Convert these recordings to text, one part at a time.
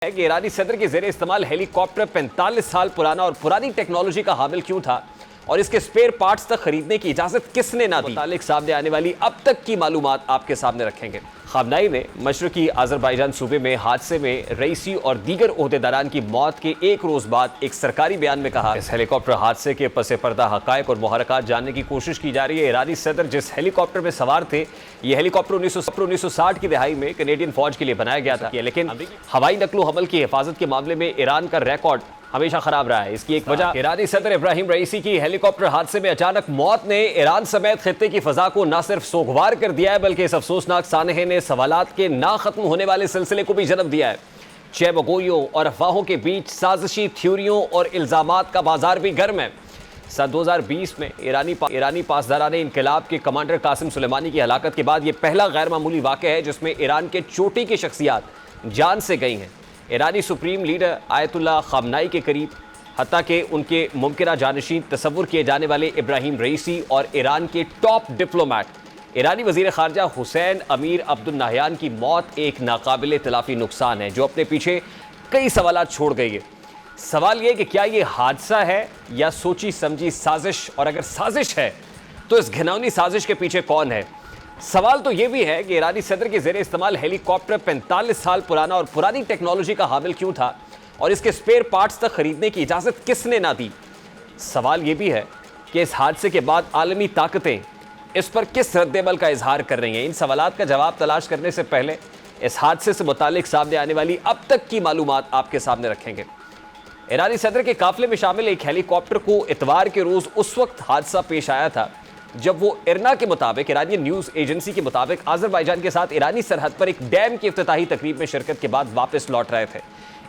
है कि ईरानी सदर के जेर इस्तेमाल हेलीकॉप्टर 45 साल पुराना और पुरानी टेक्नोलॉजी का हामिल क्यों था और इसके स्पेयर पार्ट्स तक खरीदने की इजाजत किसने ना दी। मुतालिक सामने आने वाली अब तक की मालूमात आपके सामने रखेंगे। खामनाई ने मशरकी आज़रबाईजान सूबे में हादसे में रईसी और दीगर ओहदेदारान की मौत के एक रोज बाद एक सरकारी बयान में कहा, इस हेलीकॉप्टर हादसे के पसे पर्दा हकायक और मुहरकात जानने की कोशिश की जा रही है। ईरानी सदर जिस हेलीकॉप्टर में सवार थे, ये हेलीकॉप्टर 1960 की दहाई में कनेडियन फौज के लिए बनाया गया था, लेकिन हवाई नकलो हमल की हिफाजत के मामले में ईरान का रिकॉर्ड हमेशा खराब रहा है। इसकी एक वजह ईरानी सदर इब्राहिम रईसी की हेलीकॉप्टर हादसे में अचानक मौत ने ईरान समेत खित्ते की फजा को न सिर्फ सोगवार कर दिया है, बल्कि इस अफसोसनाक सानहे ने सवालात के ना खत्म होने वाले सिलसिले को भी जन्म दिया है। चेबगोइयों और अफवाहों के बीच साजिशी थ्योरियों और इल्जामात का बाजार भी गर्म है। सन 2020 में ईरानी पासदारान इनकलाब के कमांडर कासिम सुलेमानी की हलाकत के बाद यह पहला गैर मामूली वाक़या है जिसमें ईरान के चोटी की शख्सियात जान से गई हैं। ईरानी सुप्रीम लीडर आयतुल्लाह खामनाई के करीब, हत्ता के उनके मुमकिना जानशीन तस्वुर किए जाने वाले इब्राहिम रईसी और ईरान के टॉप डिप्लोमेट ईरानी वज़ीर ख़ारजा हुसैन अमीर अब्दुल नहयान की मौत एक नाकाबिल तलाफ़ी नुकसान है जो अपने पीछे कई सवालात छोड़ गई है। सवाल ये कि क्या ये हादसा है या सोची समझी साजिश, और अगर साजिश है तो इस घिनौनी साजिश के पीछे कौन है। सवाल तो यह भी है कि ईरानी सदर के जेर इस्तेमाल हेलीकॉप्टर 45 साल पुराना और पुरानी टेक्नोलॉजी का हामिल क्यों था और इसके स्पेयर पार्ट्स तक खरीदने की इजाज़त किसने ना दी। सवाल यह भी है कि इस हादसे के बाद आलमी ताकतें इस पर किस रद्देमल का इजहार कर रही हैं। इन सवालात का जवाब तलाश करने से पहले इस हादसे से मुतालिक सामने आने वाली अब तक की मालूमात आपके सामने रखेंगे। ईरानी सदर के काफिले में शामिल एक हेलीकॉप्टर को इतवार के रोज़ उस वक्त हादसा पेश आया था जब वो इरना के मुताबिक, ईरानी न्यूज़ एजेंसी के मुताबिक, आज़रबाईजान के साथ ईरानी सरहद पर एक डैम की इफ्तिताही तकरीब में शिरकत के बाद वापस लौट रहे थे।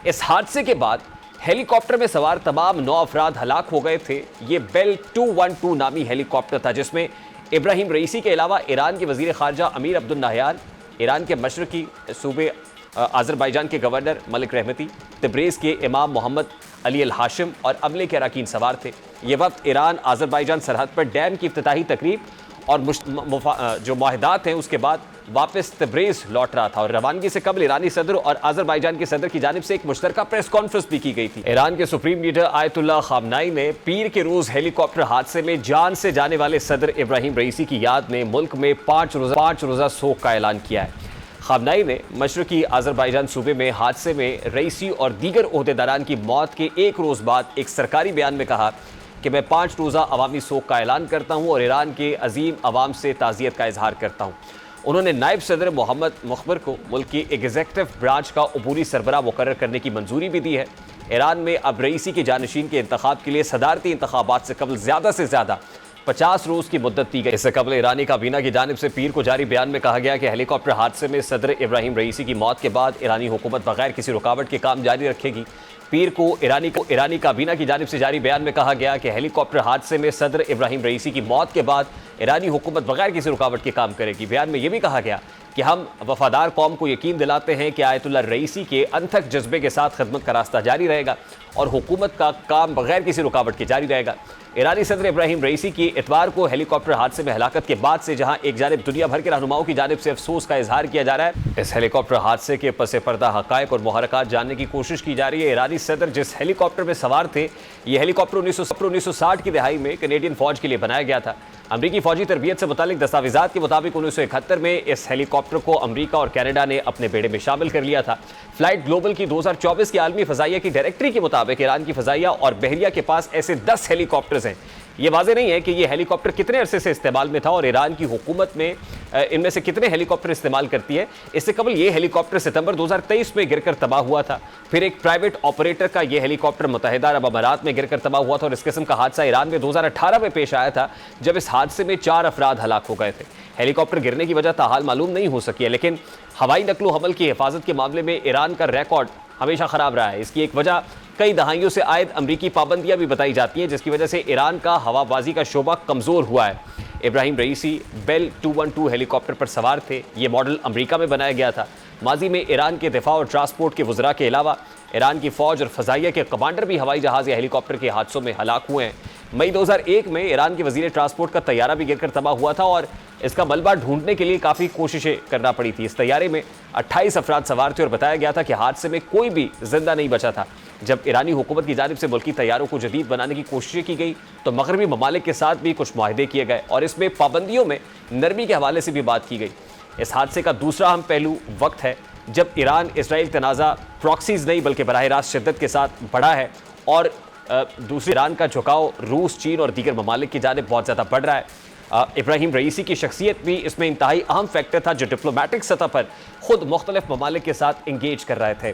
इस हादसे के बाद हेलीकॉप्टर में सवार तमाम 9 अफराद हलाक हो गए थे। ये बेल 212 नामी हेलीकॉप्टर था जिसमें इब्राहिम रईसी के अलावा ईरान के वज़ीर ख़ारजा अमीर अब्दुल नहयान, ईरान के मशरकी सूबे आज़रबाईजान के गवर्नर मलिक रहमती, तब्रेज़ के इमाम मोहम्मद अली अल हाशिम और अमले के अरकान सवार थे। ये वक्त ईरान आज़रबाईजान सरहद पर डैम की इफ्तिताही तकरीब और जो मुआहदात हैं उसके बाद वापस तब्रेज़ लौट रहा था और रवानगी से कबल ईरानी सदर और आज़रबाईजान के सदर की जानिब से एक मुश्तरका प्रेस कॉन्फ्रेंस भी की गई थी। ईरान के सुप्रीम लीडर आयतुल्लाह खामनाई ने पीर के रोज़ हेलीकॉप्टर हादसे में जान से जाने वाले सदर इब्राहिम रईसी की याद में मुल्क में 5 रोज़ा सोग का ऐलान किया है। खामनाई ने मशरकी आज़रबाईजान सूबे में हादसे में रईसी और दीगर ओहदेदारान की मौत के एक रोज़ बाद एक सरकारी बयान में कहा कि मैं 5 रोज़ा अवामी सोग का ऐलान करता हूँ और ईरान के अजीम अवाम से ताज़ियत का इजहार करता हूँ। उन्होंने नायब सदर मोहम्मद मुखबर को मुल्क की एग्जीक्यूटिव ब्रांच का अबूरी सरबराह मुकर्रर करने की मंजूरी भी दी है। ईरान में अब रईसी के जानशीन के इंतखाब के लिए सदारती इंतखाबात से कबल ज़्यादा से ज़्यादा 50 रोज़ की मुद्दत दी गई। इससे कबल ईरानी काबीना की जानिब से पीर को जारी बयान में कहा गया कि हेलीकॉप्टर हादसे में सदर इब्राहिम रईसी की मौत के बाद ईरानी हुकूमत बगैर किसी रुकावट के काम जारी रखेगी। पीर को ईरानी काबीना की जानिब से जारी बयान में कहा गया कि हेलीकॉप्टर हादसे में सदर इब्राहिम रईसी की मौत के बाद ईरानी हुकूमत बगैर किसी रुकावट के काम करेगी। बयान में यह भी कहा गया कि हम वफादार कौम को यकीन दिलाते हैं कि आयतुल्लाह रईसी के अनथक जज्बे के साथ खिदमत का रास्ता जारी रहेगा और हुकूमत का काम बगैर किसी रुकावट के जारी रहेगा। ईरानी सदर इब्राहिम रईसी की इतवार को हेलीकॉप्टर हादसे में हलाकत के बाद से जहां एक जानिब दुनिया भर के रहनुमाओं की जानिब से अफसोस का इजहार किया जा रहा है, इस हेलीकॉप्टर हादसे के पसे पर्दा हकायक और मुहरकात जानने की कोशिश की जा रही है। ईरानी सदर जिस हेलीकॉप्टर में सवार थे, ये हेलीकॉप्टर 1960 की दहाई में कनेडियन फौज के लिए बनाया गया था। अमरीकी फौजी तरबियत से मुतालिक दस्तावेजात के मुताबिक 1971 में इस हेलीकॉप्टर को अमरीका और कनाडा ने अपने बेड़े में शामिल कर लिया था। फ्लाइट ग्लोबल की 2024 की आलमी फ़ज़ाइया की डायरेक्टरी के मुताबिक ईरान की फ़ज़ाइया और बहरिया के पास ऐसे 10 हेलीकॉप्टर्स हैं। ये वाज़ेह नहीं है कि ये हेलीकॉप्टर कितने अरसे से इस्तेमाल में था और ईरान की हुकूमत में इनमें से कितने हेलीकॉप्टर इस्तेमाल करती है। इससे कबल ये हेलीकॉप्टर सितंबर 2023 में गिरकर तबाह हुआ था। फिर एक प्राइवेट ऑपरेटर का ये हेलीकॉप्टर मुत्तहिदा अरब अमारात में गिरकर तबाह हुआ था और इस किस्म का हादसा ईरान में 2018 में पेश आया था जब इस हादसे में 4 अफराद हलाक हो गए थे। हेलीकॉप्टर गिरने की वजह ताहाल मालूम नहीं हो सकी है, लेकिन हवाई नकलो हमल की हिफाजत के मामले में ईरान का रिकॉर्ड हमेशा ख़राब रहा है। इसकी एक वजह कई दहाइयों से आयद अमरीकी पाबंदियां भी बताई जाती हैं जिसकी वजह से ईरान का हवाबाजी का शोबा कमज़ोर हुआ है। इब्राहिम रईसी बेल 212 हेलीकॉप्टर पर सवार थे। ये मॉडल अमरीका में बनाया गया था। माजी में ईरान के दिफा और ट्रांसपोर्ट के वज़रा के अलावा ईरान की फ़ौज और फ़ज़ाइया के कमांडर भी हवाई जहाज़ या हेलीकॉप्टर के हादसों में हलाक हुए हैं। मई 2001 में ईरान के वजीर ट्रांसपोर्ट का तैयारा भी गिरकर तबाह हुआ था और इसका मलबा ढूंढने के लिए काफ़ी कोशिशें करना पड़ी थी। इस तैयारे में 28 अफराद सवार थे और बताया गया था कि हादसे में कोई भी जिंदा नहीं बचा था। जब ईरानी हुकूमत की जानिब से मुल्की तैयारों को जदीद बनाने की कोशिशें की गई तो मगरबी ममालिक के साथ भी कुछ मुआहदे किए गए और इसमें पाबंदियों में नरमी के हवाले से भी बात की गई। इस हादसे का दूसरा अहम पहलू वक्त है जब ईरान इसराइल तनाज़ा प्रॉक्सीज नहीं बल्कि बराह रास्त शिद्दत के साथ बढ़ा है और दूसरी ईरान का झुकाव रूस, चीन और दीगर ममालिक की जानिब बहुत ज़्यादा बढ़ रहा है। इब्राहिम रईसी की शख्सियत भी इसमें इंतहाई अहम फैक्टर था जो डिप्लोमेटिक सतह पर खुद मुख्तलिफ ममालिक के साथ इंगेज कर रहे थे।